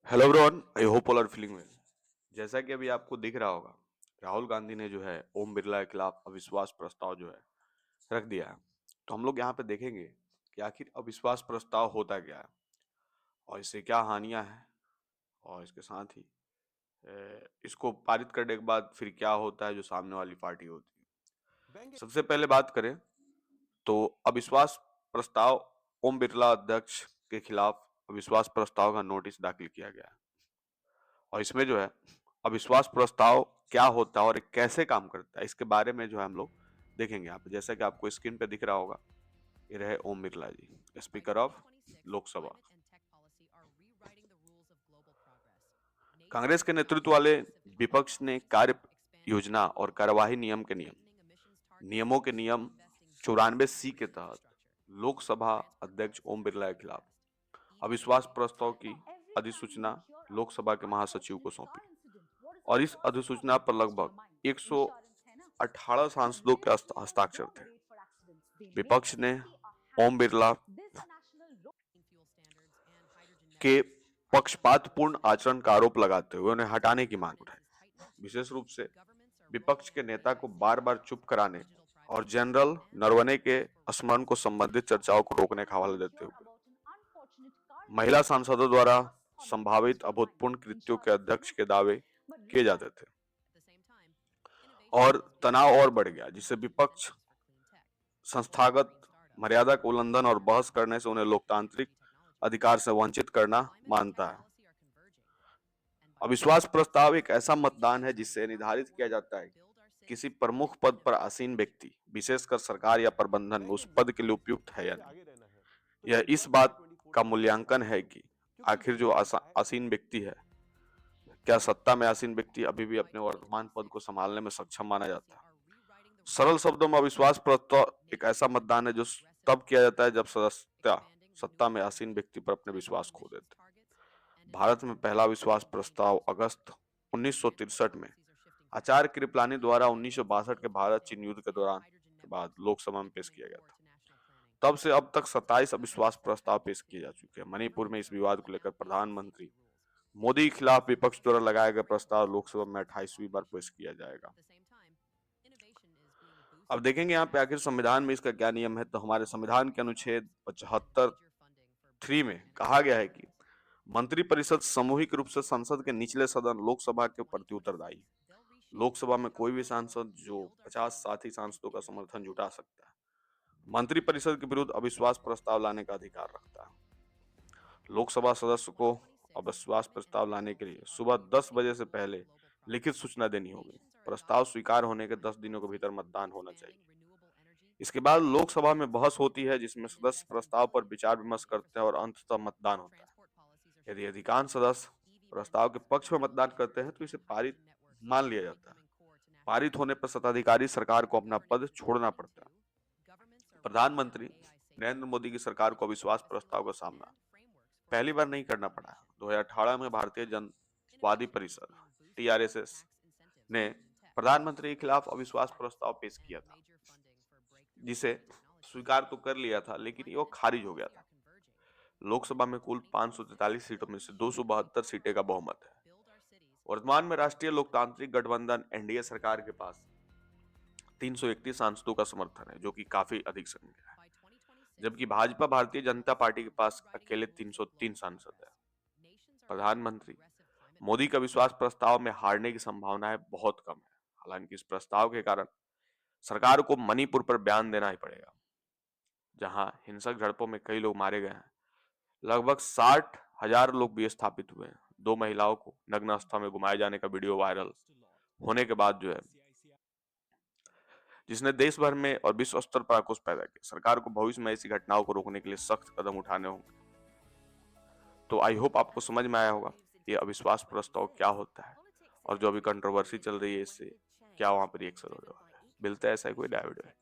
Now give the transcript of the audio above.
Hello everyone, I hope all are feeling well. जैसा कि अभी आपको दिख रहा होगा, राहुल गांधी ने जो है ओम बिरला के खिलाफ अविश्वास प्रस्ताव जो है रख दिया है। तो हम लोग यहाँ पे देखेंगे कि आखिर अविश्वास प्रस्ताव होता क्या है और इससे क्या हानियां हैं, और इसके साथ ही इसको पारित करने के बाद फिर क्या होता है जो सामने वाली पार्टी होती है। सबसे पहले बात करें तो अविश्वास प्रस्ताव ओम बिरला अध्यक्ष के खिलाफ अविश्वास प्रस्ताव का नोटिस दाखिल किया गया है। और इसमें जो है अविश्वास प्रस्ताव क्या होता है और ये कैसे काम करता है, इसके बारे में जो है हम लोग देखेंगे। यहाँ पे जैसा कि आपको स्क्रीन पे दिख रहा होगा, ये रहे ओम बिरला जी, स्पीकर ऑफ लोकसभा। कांग्रेस के नेतृत्व वाले विपक्ष ने कार्य योजना और कार्यवाही नियमों के नियम 94C के तहत लोकसभा अध्यक्ष ओम बिरला के खिलाफ अविश्वास प्रस्ताव की अधिसूचना लोकसभा के महासचिव को सौंपी और इस अधिसूचना पर लगभग 118 सांसदों के हस्ताक्षर थे। विपक्ष ने ओम बिरला के पक्षपातपूर्ण आचरण का आरोप लगाते हुए उन्हें हटाने की मांग उठाई। विशेष रूप से विपक्ष के नेता को बार बार चुप कराने और जनरल नरवणे के स्मरण को संबंधित चर्चाओं को रोकने का हवाला देते हुए महिला सांसदों द्वारा संभावित अभूतपूर्व कृत्यों के अध्यक्ष के दावे किए जाते थे और तनाव और बढ़ गया, जिससे विपक्ष संस्थागत मर्यादा का उल्लंघन और बहस करने से उन्हें लोकतांत्रिक अधिकार से वंचित करना मानता है। अविश्वास प्रस्ताव एक ऐसा मतदान है जिससे निर्धारित किया जाता है किसी प्रमुख पद पर आसीन व्यक्ति, विशेषकर सरकार या प्रबंधन में, उस पद के लिए उपयुक्त है या नहीं। यह इस बात का मूल्यांकन है कि आखिर जो आसीन व्यक्ति है, क्या सत्ता में आसीन व्यक्ति अभी भी अपने वर्तमान पद को संभालने में सक्षम माना जाता है। सरल शब्दों में अविश्वास प्रस्ताव एक ऐसा मतदान है जो तब किया जाता है जब सत्ता में आसीन व्यक्ति पर अपने विश्वास खो देते। भारत में पहला विश्वास प्रस्ताव अगस्त 1963 में आचार्य कृपलानी द्वारा 1962 के भारत चीन युद्ध के दौरान के बाद लोकसभा में पेश किया गया था। तब से अब तक 27 अविश्वास प्रस्ताव पेश किए जा चुके हैं। मणिपुर में इस विवाद को लेकर प्रधानमंत्री मोदी के खिलाफ विपक्ष द्वारा लगाया गया प्रस्ताव लोकसभा में 28वीं बार पेश किया जाएगा। अब देखेंगे यहाँ पे आखिर संविधान में इसका क्या नियम है। तो हमारे संविधान के अनुच्छेद 75(3) में कहा गया है कि मंत्रिपरिषद सामूहिक रूप से संसद के निचले सदन लोकसभा के प्रति उत्तरदायी है। लोकसभा में कोई भी सांसद जो 50 साथी सांसदों का समर्थन जुटा सकता है, मंत्रिपरिषद के विरुद्ध अविश्वास प्रस्ताव लाने का अधिकार रखता है। लोकसभा सदस्य को अविश्वास प्रस्ताव लाने के लिए सुबह 10 बजे से पहले लिखित सूचना देनी होगी। प्रस्ताव स्वीकार होने के 10 दिनों के भीतर मतदान होना चाहिए। इसके बाद लोकसभा में बहस होती है, जिसमें सदस्य प्रस्ताव पर विचार विमर्श करते हैं और अंततः मतदान होता है। यदि अधिकांश सदस्य प्रस्ताव के पक्ष में मतदान करते हैं तो इसे पारित मान लिया जाता है। पारित होने पर सत्ताधिकारी सरकार को अपना पद छोड़ना पड़ता है। प्रधानमंत्री नरेंद्र मोदी की सरकार को अविश्वास प्रस्ताव का सामना पहली बार नहीं करना पड़ा। 2018 में भारतीय जनवादी परिषद TRSS ने प्रधानमंत्री के खिलाफ अविश्वास प्रस्ताव पेश किया था, जिसे स्वीकार तो कर लिया था, लेकिन वो खारिज हो गया था। लोकसभा में कुल 543 सीटों में से 272 सीटें का बहुमत है। वर्तमान में राष्ट्रीय लोकतांत्रिक गठबंधन NDA सरकार के पास 331 सांसदों का समर्थन है, जो कि काफी अधिक संख्या है, जबकि भाजपा भारतीय जनता पार्टी के पास अकेले 303 सांसद है। प्रधानमंत्री मोदी का विश्वास प्रस्ताव में हारने की संभावनाएं बहुत कम है। हालांकि इस प्रस्ताव के कारण सरकार को मणिपुर पर बयान देना ही पड़ेगा, जहां हिंसक झड़पों में कई लोग मारे गए हैं। लगभग 60,000 लोग भी स्थापित हुए हैं। 2 महिलाओं को नग्न अवस्था में घुमाए जाने का वीडियो वायरल होने के बाद जो है, जिसने देश भर में और विश्व स्तर पर आक्रोश पैदा किया। सरकार को भविष्य में ऐसी घटनाओं को रोकने के लिए सख्त कदम उठाने होंगे। तो आई होप आपको समझ में आया होगा ये अविश्वास प्रस्ताव क्या होता है और जो अभी कंट्रोवर्सी चल रही है इससे क्या वहां पर रिएक्शन हो रहा है। मिलता है ऐसा कोई नया वीडियो है।